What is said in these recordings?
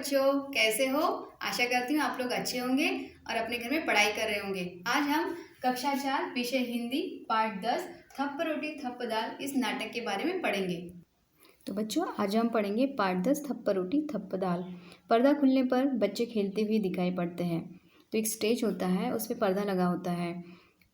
बच्चों, कैसे हो? आशा करती हूँ आप लोग अच्छे होंगे और अपने घर में पढ़ाई कर रहे होंगे। आज हम कक्षा 4 विषय हिंदी पाठ 10 थप्प रोटी थप्प दाल इस नाटक के बारे में पढ़ेंगे। तो बच्चों, आज हम पढ़ेंगे पाठ 10 थप्प रोटी थप्प दाल। पर्दा खुलने पर बच्चे खेलते हुए दिखाई पड़ते हैं। तो एक स्टेज होता है, उस पर पर्दा लगा होता है।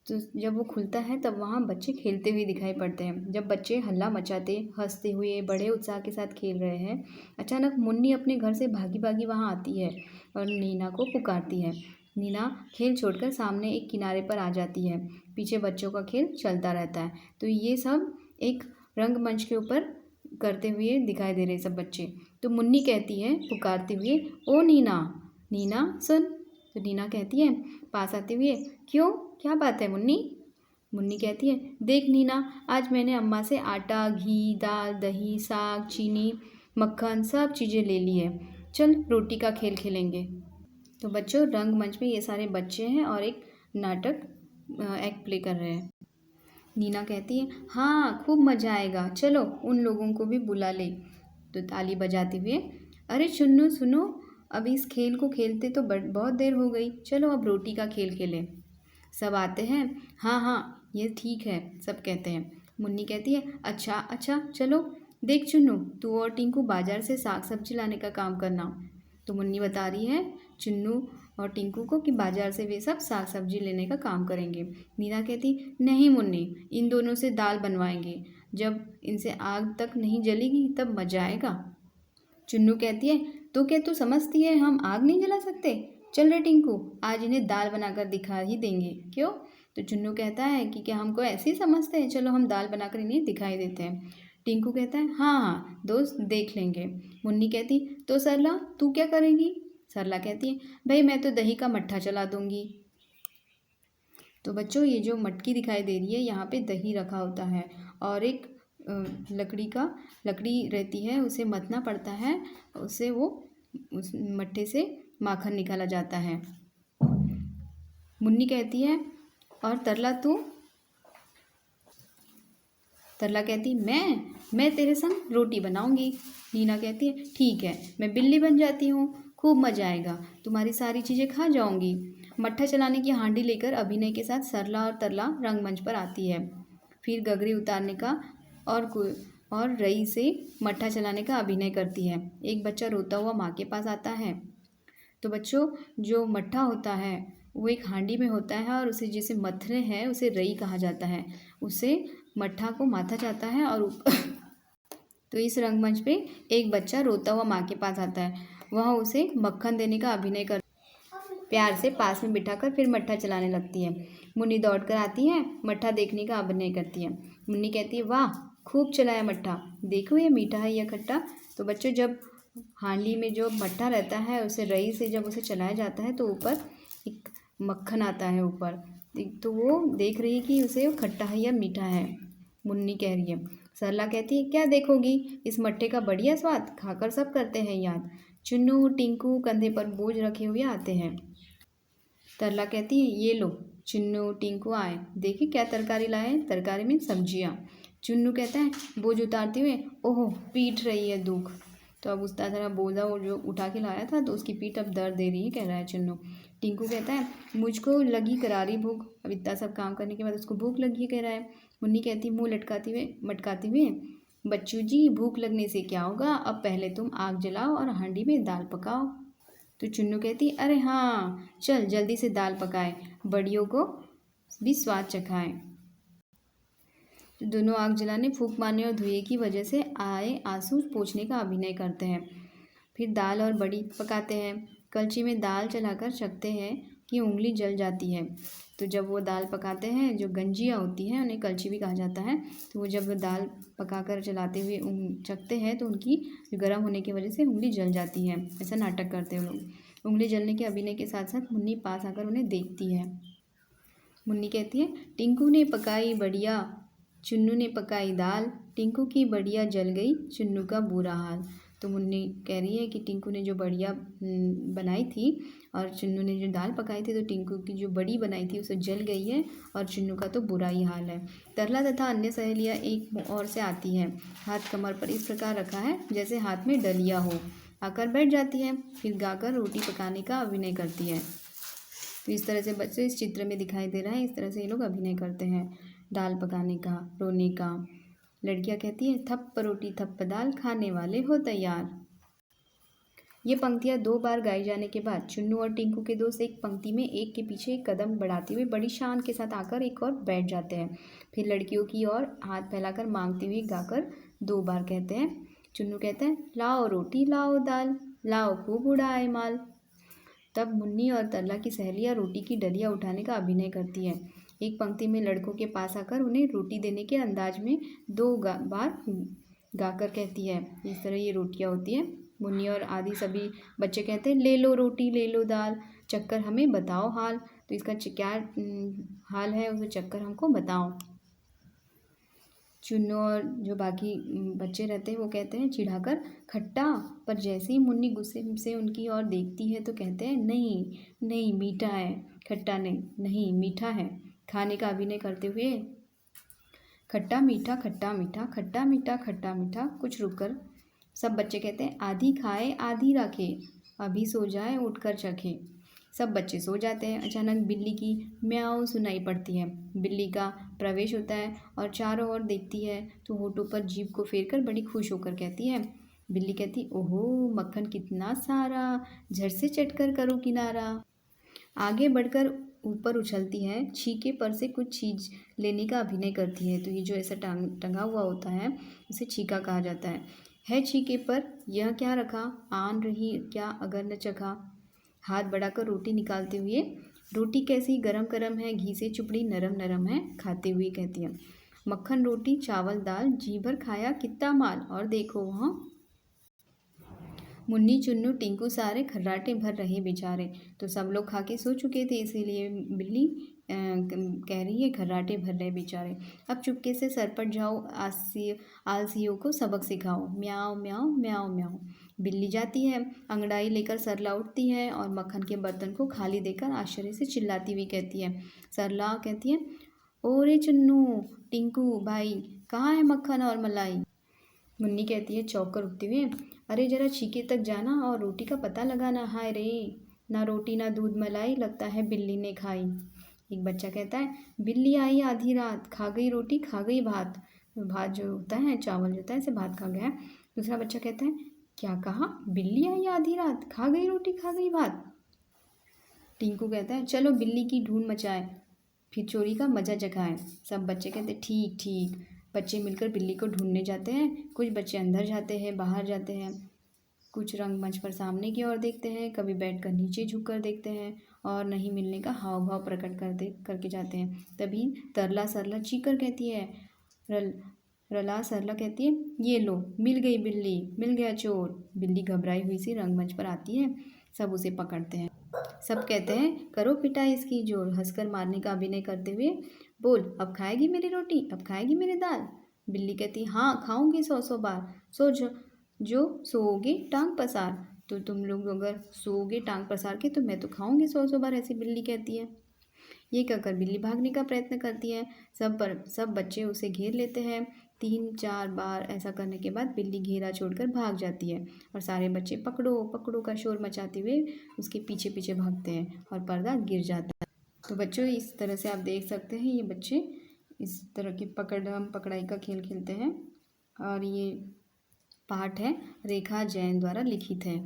तो जब वो खुलता है तब वहाँ बच्चे खेलते हुए दिखाई पड़ते हैं। जब बच्चे हल्ला मचाते, हंसते हुए बड़े उत्साह के साथ खेल रहे हैं, अचानक मुन्नी अपने घर से भागी भागी वहाँ आती है और नीना को पुकारती है। नीना खेल छोड़कर सामने एक किनारे पर आ जाती है। पीछे बच्चों का खेल चलता रहता है। तो ये सब एक रंगमंच के ऊपर करते हुए दिखाई दे रहे सब बच्चे। तो मुन्नी कहती है पुकारते हुए, ओ नीना, नीना सुन। तो नीना कहती है पास आते हुए, क्यों, क्या बात है मुन्नी? मुन्नी कहती है, देख नीना, आज मैंने अम्मा से आटा, घी, दाल, दही, साग, चीनी, मक्खन सब चीज़ें ले ली है। चल रोटी का खेल खेलेंगे। तो बच्चों, रंगमंच में ये सारे बच्चे हैं और एक नाटक एक्ट प्ले कर रहे हैं। नीना कहती है, हाँ खूब मज़ा आएगा, चलो उन लोगों को भी बुला ले। तो ताली बजाते हुए, अरे चुन्नू सुनो, अब इस खेल को खेलते तो बहुत देर हो गई, चलो अब रोटी का खेल खेलें। सब आते हैं, हाँ हाँ ये ठीक है, सब कहते हैं। मुन्नी कहती है, अच्छा अच्छा चलो, देख चुन्नू, तू और टिंकू बाजार से साग सब्जी लाने का काम करना। तो मुन्नी बता रही है चुन्नू और टिंकू को कि बाजार से वे सब साग सब्जी लेने का काम करेंगे। नीना कहती, नहीं मुन्नी, इन दोनों से दाल बनवाएंगे, जब इनसे आग तक नहीं जलेगी तब मजा आएगा। चुन्नू कहती है, तो क्या तू समझती है हम आग नहीं जला सकते? चल रे टिंकू, आज इन्हें दाल बनाकर दिखा ही देंगे, क्यों? तो चुन्नू कहता है कि क्या हमको ऐसे ही समझते हैं, चलो हम दाल बनाकर इन्हें दिखाई देते हैं। टिंकू कहता है, हाँ हाँ दोस्त, देख लेंगे। मुन्नी कहती, तो सरला तू क्या करेगी? सरला कहती है, भाई मैं तो दही का मट्ठा चला दूंगी। तो बच्चों, ये जो मटकी दिखाई दे रही है, यहाँ पे दही रखा होता है और एक लकड़ी रहती है, उसे मथना पड़ता है, उससे वो उस मट्ठे से माखन निकाला जाता है। मुन्नी कहती है, और तरला तू? तरला कहती, मैं तेरे संग रोटी बनाऊंगी। नीना कहती है, ठीक है, मैं बिल्ली बन जाती हूँ, खूब मजा आएगा, तुम्हारी सारी चीज़ें खा जाऊंगी। मट्ठा चलाने की हांडी लेकर अभिनय के साथ सरला और तरला रंगमंच पर आती है। फिर गगरी उतारने का और रई से मट्ठा चलाने का अभिनय करती है। एक बच्चा रोता हुआ माँ के पास आता है। तो बच्चों, जो मट्ठा होता है वो एक हांडी में होता है और उसे जिसे मथने हैं उसे रई कहा जाता है। उसे मट्ठा को माथा जाता है और तो इस रंगमंच पे एक बच्चा रोता हुआ माँ के पास आता है। वह उसे मक्खन देने का अभिनय कर प्यार से पास में बिठाकर फिर मट्ठा चलाने लगती है। मुन्नी दौड़कर आती है, मट्ठा देखने का अभिनय करती है। मुन्नी कहती है, वाह खूब चलाया मट्ठा, देखो ये मीठा है या खट्टा। तो बच्चों, जब हांडी में जो मट्ठा रहता है उसे रई से जब उसे चलाया जाता है तो ऊपर एक मक्खन आता है ऊपर। तो वो देख रही है कि उसे खट्टा है या मीठा है। मुन्नी कह रही है। सरला कहती है, क्या देखोगी, इस मट्ठे का बढ़िया स्वाद खाकर सब करते हैं याद। चुन्नू टिंकू कंधे पर बोझ रखे हुए आते हैं। तरला कहती है, ये लो। चुन्नू टिंकू आए, देखिए क्या तरकारी लाए, तरकारी में सब्जियाँ। चुन्नू कहता है बोझ उतारते हुए, ओहो पीट रही है दुख। तो अब उस तरह बोझा वो जो उठा के लाया था तो उसकी पीठ अब दर्द दे रही है, कह रहा है चुन्नू। टिंकू कहता है, मुझको लगी करारी भूख, अब इतना सब काम करने के बाद उसको भूख लगी, कह रहा है। मुन्नी कहती मुँह मटकाते हुए, बच्चू जी भूख लगने से क्या होगा, अब पहले तुम आग जलाओ और हांडी में दाल पकाओ। तो चुन्नू कहती, अरे हाँ चल जल्दी से दाल पकाए, बड़ियों को भी स्वाद चखाएं। तो दोनों आग जलाने, फूंक मारने और धुएं की वजह से आए आंसू पोंछने का अभिनय करते हैं। फिर दाल और बड़ी पकाते हैं। कलछी में दाल चलाकर चखते हैं कि उंगली जल जाती है। तो जब वो दाल पकाते हैं, जो गंजियाँ होती हैं उन्हें कलछी भी कहा जाता है, तो वो जब दाल पकाकर चलाते हुए चखते हैं तो उनकी गर्म होने की वजह से उंगली जल जाती है। ऐसा नाटक करते हैं लोग। उंगली जलने के अभिनय के साथ साथ मुन्नी पास आकर उन्हें देखती है। मुन्नी कहती है, टिंकू ने पकाई बढ़िया, चुन्नू ने पकाई दाल, टिंकू की बढ़िया जल गई, चुन्नू का बुरा हाल। तो मुन्नी कह रही है कि टिंकू ने जो बढ़िया बनाई थी और चुन्नू ने जो दाल पकाई थी, तो टिंकू की जो बड़ी बनाई थी उसे जल गई है और चुन्नू का तो बुरा ही हाल है। तरला तथा अन्य सहेलियाँ एक ओर से आती हैं। हाथ कमर पर इस प्रकार रखा है जैसे हाथ में डलिया हो। आकर बैठ जाती है, फिर गाकर रोटी पकाने का अभिनय करती है। तो इस तरह से बच्चे इस चित्र में दिखाई दे रहा है, इस तरह से ये लोग अभिनय करते हैं दाल पकाने का, रोने का। लड़कियां कहती हैं थप्प रोटी थप्प दाल, खाने वाले हो तैयार। ये पंक्तियाँ 2 बार गाई जाने के बाद चुन्नू और टिंकू के दोस्त एक पंक्ति में एक के पीछे एक कदम बढ़ाते हुए बड़ी शान के साथ आकर एक और बैठ जाते हैं। फिर लड़कियों की ओर हाथ फैलाकर मांगते हुए गाकर 2 बार कहते हैं। चुन्नू कहते हैं लाओ रोटी लाओ दाल, लाओ खूब उड़ाए माल। तब मुन्नी और तरला की सहेलियाँ रोटी की डलिया उठाने का अभिनय करती है। एक पंक्ति में लड़कों के पास आकर उन्हें रोटी देने के अंदाज में 2 बार गाकर कहती है। इस तरह ये रोटियाँ होती हैं। मुन्नी और आदि सभी बच्चे कहते हैं ले लो रोटी ले लो दाल, चक्कर हमें बताओ हाल। तो इसका क्या हाल है उसे चक्कर हमको बताओ। चुन्नू और जो बाकी बच्चे रहते हैं वो कहते हैं चिढ़ाकर खट्टा, पर जैसे ही मुन्नी गुस्से से उनकी ओर देखती है तो कहते हैं नहीं नहीं मीठा है, खट्टा नहीं नहीं मीठा है। खाने का अभिनय करते हुए खट्टा मीठा खट्टा मीठा खट्टा मीठा खट्टा मीठा। कुछ रुककर सब बच्चे कहते हैं आधी खाए आधी रखे, अभी सो जाए उठकर चखे। सब बच्चे सो जाते हैं। अचानक बिल्ली की म्याऊं सुनाई पड़ती है। बिल्ली का प्रवेश होता है और चारों ओर देखती है तो होठों पर जीभ को फेरकर बड़ी खुश होकर कहती है। बिल्ली कहती ओहो मक्खन कितना सारा, झट से चटकर करो किनारा। आगे बढ़कर ऊपर उछलती है, छीके पर से कुछ चीज लेने का अभिनय करती है। तो ये जो ऐसा टंगा हुआ होता है इसे छीका कहा जाता है छीके पर यह क्या रखा, आन रही क्या अगर न चखा। हाथ बढ़ाकर रोटी निकालते हुए रोटी कैसी गरम गरम है, घी से चुपड़ी नरम नरम है, खाते हुए कहती है मक्खन रोटी चावल दाल, जी भर खाया कितना माल, और देखो वहाँ मुन्नी चुन्नू टिंकू सारे खर्राटे भर रहे बेचारे। तो सब लोग खा के सो चुके थे, इसीलिए बिल्ली कह रही है खर्राटे भर रहे बेचारे। अब चुपके से सर पर जाओ, आलसियों को सबक सिखाओ, म्याओ म्याओ म्याओ म्याओ। बिल्ली जाती है, अंगड़ाई लेकर सरला उठती है और मक्खन के बर्तन को खाली देकर आश्चर्य से चिल्लाती हुई कहती है। सरला कहती है ओरे चुन्नू टिंकू भाई, कहाँ है मक्खन और मलाई। मुन्नी कहती है चौंक कर उठते हुए अरे जरा छीके तक जाना और रोटी का पता लगाना। हाय रे, ना रोटी ना दूध मलाई, लगता है बिल्ली ने खाई। एक बच्चा कहता है बिल्ली आई आधी रात, खा गई रोटी खा गई भात। भात जो होता है चावल जो होता है इसे भात खा गया। दूसरा बच्चा कहता है क्या कहा, बिल्ली आई आधी रात, खा गई रोटी खा गई भात। टिंकू कहता है चलो बिल्ली की ढूंढ मचाए, फिर चोरी का मजा जगाए। सब बच्चे कहते हैं ठीक ठीक। बच्चे मिलकर बिल्ली को ढूंढने जाते हैं। कुछ बच्चे अंदर जाते हैं, बाहर जाते हैं, कुछ रंगमंच पर सामने की ओर देखते हैं, कभी बैठकर नीचे झुककर देखते हैं और नहीं मिलने का हाव भाव प्रकट करके जाते हैं। तभी तरला सरला चीकर कहती है, रला सरला कहती है ये लो मिल गई बिल्ली, मिल गया चोर। बिल्ली घबराई हुई सी रंगमंच पर आती है, सब उसे पकड़ते हैं। सब कहते हैं करो पिटाई इसकी जोर, हंसकर मारने का अभिनय करते हुए बोल अब खाएगी मेरी रोटी, अब खाएगी मेरी दाल। बिल्ली कहती हाँ खाऊंगी 100 बार, सो जो सोओगे टांग पसार। तो तुम लोग अगर सोओगे टांग पसार के तो मैं तो खाऊंगी 100 बार, ऐसी बिल्ली कहती है। ये कहकर बिल्ली भागने का प्रयत्न करती है। सब बच्चे उसे घेर लेते हैं। 3-4 बार ऐसा करने के बाद बिल्ली घेरा छोड़कर भाग जाती है और सारे बच्चे पकड़ो पकड़ो का शोर मचाते हुए उसके पीछे पीछे भागते हैं और पर्दा गिर जाता है। तो बच्चों इस तरह से आप देख सकते हैं ये बच्चे इस तरह की पकड़म पकड़ाई का खेल खेलते हैं और ये पाठ है रेखा जैन द्वारा लिखित है।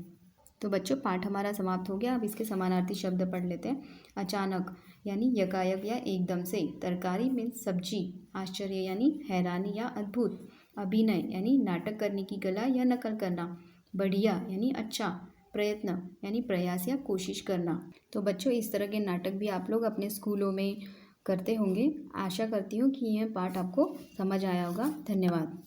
तो बच्चों पाठ हमारा समाप्त हो गया। अब इसके समानार्थी शब्द पढ़ लेते हैं। अचानक यानी यकायक या एकदम से, तरकारी मीन्स सब्जी, आश्चर्य यानी हैरानी या अद्भुत, अभिनय यानी नाटक करने की कला या नकल करना, बढ़िया यानी अच्छा, प्रयत्न यानी प्रयास या कोशिश करना। तो बच्चों इस तरह के नाटक भी आप लोग अपने स्कूलों में करते होंगे। आशा करती हूँ कि यह पाठ आपको समझ आया होगा। धन्यवाद।